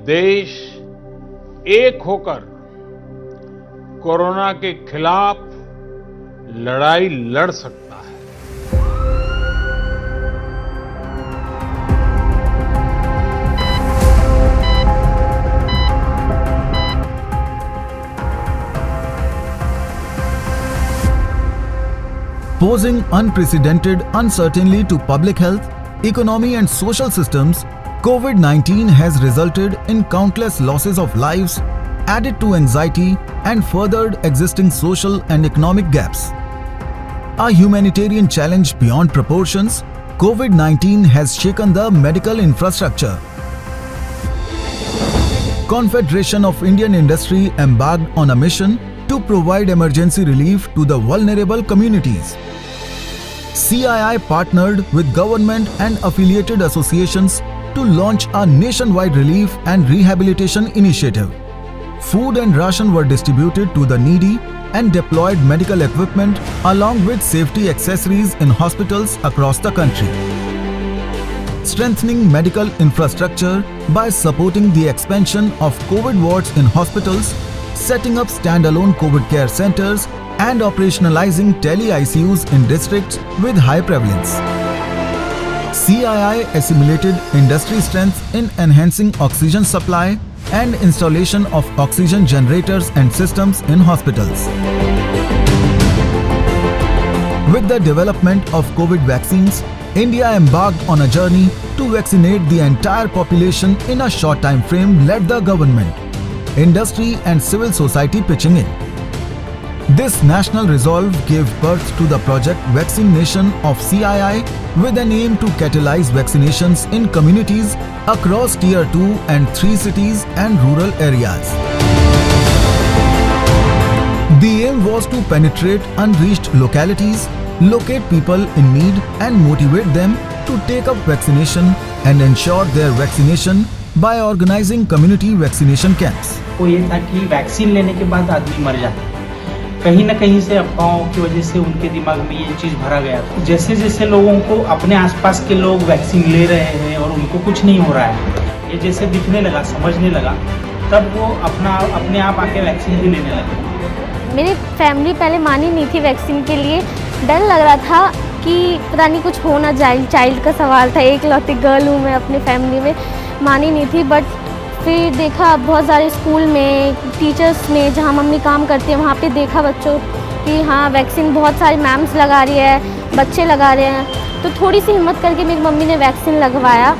देश एक होकर कोरोना के खिलाफ लड़ाई लड़ सकता है। Posing unprecedented uncertainty to public health, economy and social systems, COVID-19 has resulted in countless losses of lives, added to anxiety and furthered existing social and economic gaps. A humanitarian challenge beyond proportions, COVID-19 has shaken the medical infrastructure. Confederation of Indian Industry embarked on a mission to provide emergency relief to the vulnerable communities. CII partnered with government and affiliated associations to launch a nationwide relief and rehabilitation initiative. Food and ration were distributed to the needy and deployed medical equipment along with safety accessories in hospitals across the country. Strengthening medical infrastructure by supporting the expansion of COVID wards in hospitals, setting up standalone COVID care centers and operationalizing tele-ICUs in districts with high prevalence. CII assimilated industry strength in enhancing oxygen supply and installation of oxygen generators and systems in hospitals. With the development of COVID vaccines, India embarked on a journey to vaccinate the entire population in a short time frame, led the government, industry and civil society pitching in. This national resolve gave birth to the project Vaccine Nation of CII with an aim to catalyze vaccinations in communities across Tier 2 and 3 cities and rural areas. The aim was to penetrate unreached localities, locate people in need and motivate them to take up vaccination and ensure their vaccination by organizing community vaccination camps. वो ये था कि vaccine लेने के बाद आदमी मर जाता है। कहीं ना कहीं से अफवाहों की वजह से उनके दिमाग में ये चीज़ भरा गया था। जैसे जैसे लोगों को अपने आसपास के लोग वैक्सीन ले रहे हैं और उनको कुछ नहीं हो रहा है, ये जैसे दिखने लगा, समझने लगा, तब वो अपने आप आके वैक्सीन भी लेने लगे। मेरी फैमिली पहले मानी नहीं थी वैक्सीन के लिए, डर लग रहा था कि पता नहीं कुछ हो ना जाए। चाइल्ड का सवाल था, एक लौती गर्ल हूँ मैं अपने फैमिली में, मानी नहीं थी। बट फिर देखा बहुत सारे स्कूल में, टीचर्स में, जहाँ मम्मी काम करती है वहाँ पे देखा बच्चों कि हाँ वैक्सीन बहुत सारी मैम्स लगा रही है, बच्चे लगा रहे हैं, तो थोड़ी सी हिम्मत करके मेरी मम्मी ने वैक्सीन लगवाया।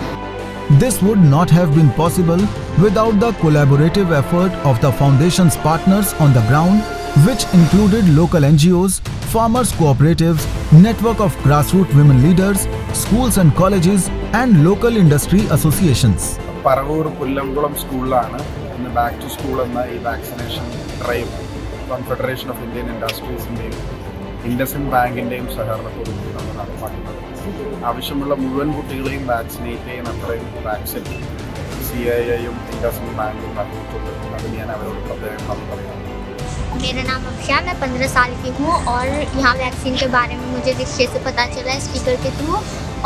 This would not have been possible without the collaborative effort of the foundation's partners on the ground, which included local NGOs, farmers cooperatives, network of grassroots women leaders, schools and colleges, and local industry associations. Paravur Pullamkulam സ്കൂളിലാണ് ഇന്ന് back to school എന്ന ഈ vaccination drive confederation of Indian ഇൻഡസ്ട്രീസിൻ്റെയും ഇൻഡസിൻഡ് ബാങ്കിൻ്റെയും സഹകരണത്തോടുകൂടി നമ്മൾ നടപ്പാക്കുന്നത്. ആവശ്യമുള്ള മുഴുവൻ കുട്ടികളെയും വാക്സിനേറ്റ് ചെയ്യുന്ന അത്രയും വാക്സിൻ CIIയും ഇൻഡസിൻഡ് ബാങ്കും നൽകിയിട്ടുണ്ട്. അതിന് ഞാൻ അവരോട് പ്രത്യേകം നന്ദി പറയുന്നു. मेरा नाम अक्षया, मैं 15 साल की हूँ और यहाँ वैक्सीन के बारे में मुझे रिश्ते से पता चला स्पीकर के थ्रू,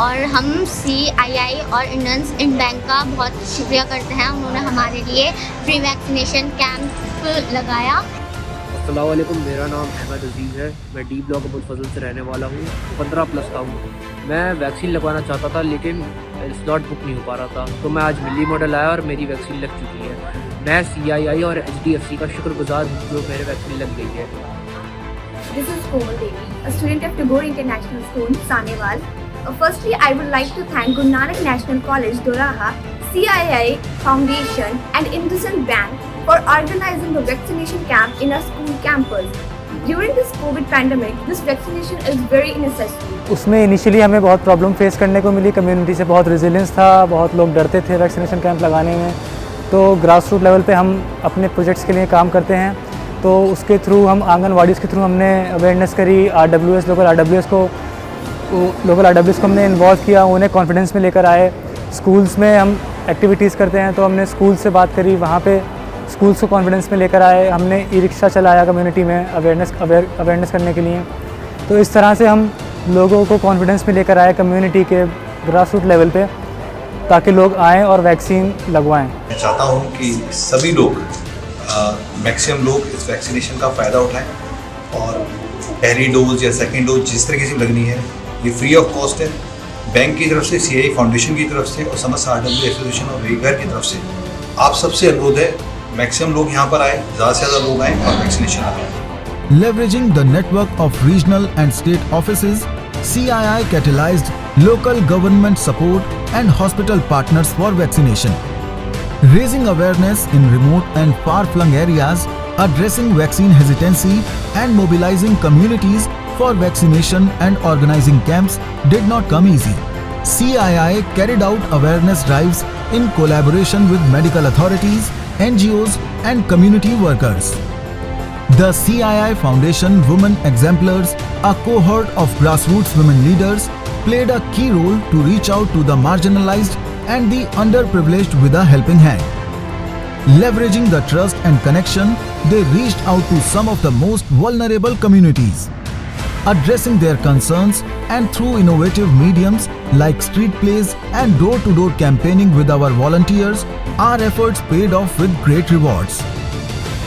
और हम CII और इंडियन बैंक का बहुत शुक्रिया करते हैं। उन्होंने हमारे लिए फ्री वैक्सीनेशन कैंप लगाया। अस्सलाम वालेकुम, मेरा नाम अहमद अजीज़ है। मैं डी ब्लॉक अबुल फजल से रहने वाला हूँ। 15 प्लस का हूँ। मैं वैक्सीन लगवाना चाहता था लेकिन स्लॉट बुक नहीं हो पा रहा था, तो मैं आज मिली मॉडल आया और मेरी वैक्सीन लग चुकी है। मैं CII और HDFC का शुक्रगुजार हूँ जो मेरे वैक्सीन लग गई है। This is Komal Devi, a student of Tagore International School, Sanewal. Firstly, I would like to thank Guru Nanak National College, Doraha, CII Foundation and IndusInd Bank for organizing the vaccination camp in our school campus. During this COVID pandemic, this vaccination is very necessary. उसमें initially हमें बहुत problem face करने को मिली, community से बहुत resilience था, बहुत लोग डरते थे वैक्सीनेशन कैंप लगाने में। तो ग्रास रूट लेवल पे हम अपने प्रोजेक्ट्स के लिए काम करते हैं, तो उसके थ्रू हम आंगनवाड़ीज़ के थ्रू हमने अवेयरनेस करी। लोकल RWS को हमने इन्वॉल्व किया, उन्हें कॉन्फिडेंस में लेकर आए। स्कूल्स में हम एक्टिविटीज़ करते हैं तो हमने स्कूल से बात करी, वहाँ पे स्कूल्स को कॉन्फिडेंस में लेकर आए। हमने ई-रिक्शा चलाया कम्युनिटी में अवेयरनेस करने के लिए। तो इस तरह से हम लोगों को कॉन्फिडेंस में लेकर आए कम्युनिटी के ग्रास रूट लेवल पे। ताकि लोग आएँ और वैक्सीन लगवाएँ। मैं चाहता हूँ कि सभी लोग मैक्सिमम लोग इस वैक्सीनेशन का फ़ायदा उठाएं और पहली डोज या सेकेंड डोज जिस तरीके से लगनी है ये फ्री ऑफ कॉस्ट है। बैंक की तरफ से, CII फाउंडेशन की तरफ से और समस्त RW एसोसिएशन और वेगर की तरफ से आप सबसे अनुरोध है मैक्सिमम लोग यहाँ पर आए, ज़्यादा से ज़्यादा लोग आएँ और वैक्सीनेशन लगाएं। Leveraging the network of regional and state offices, CII catalyzed local government support and hospital partners for vaccination. Raising awareness in remote and far-flung areas, addressing vaccine hesitancy and mobilizing communities for vaccination and organizing camps did not come easy. CII carried out awareness drives in collaboration with medical authorities, NGOs and community workers. The CII Foundation Women Exemplars, a cohort of grassroots women leaders, played a key role to reach out to the marginalized and the underprivileged with a helping hand. Leveraging the trust and connection, they reached out to some of the most vulnerable communities, addressing their concerns, and through innovative mediums like street plays and door-to-door campaigning with our volunteers, our efforts paid off with great rewards.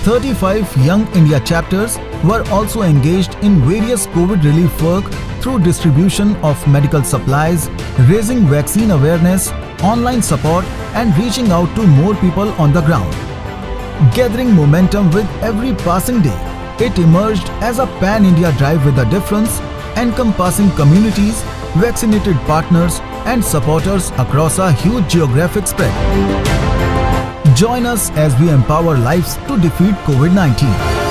35 Young India chapters were also engaged in various COVID relief work through distribution of medical supplies, raising vaccine awareness, online support and reaching out to more people on the ground. Gathering momentum with every passing day, it emerged as a pan-India drive with a difference, encompassing communities, vaccinated partners and supporters across a huge geographic spread. Join us as we empower lives to defeat COVID-19.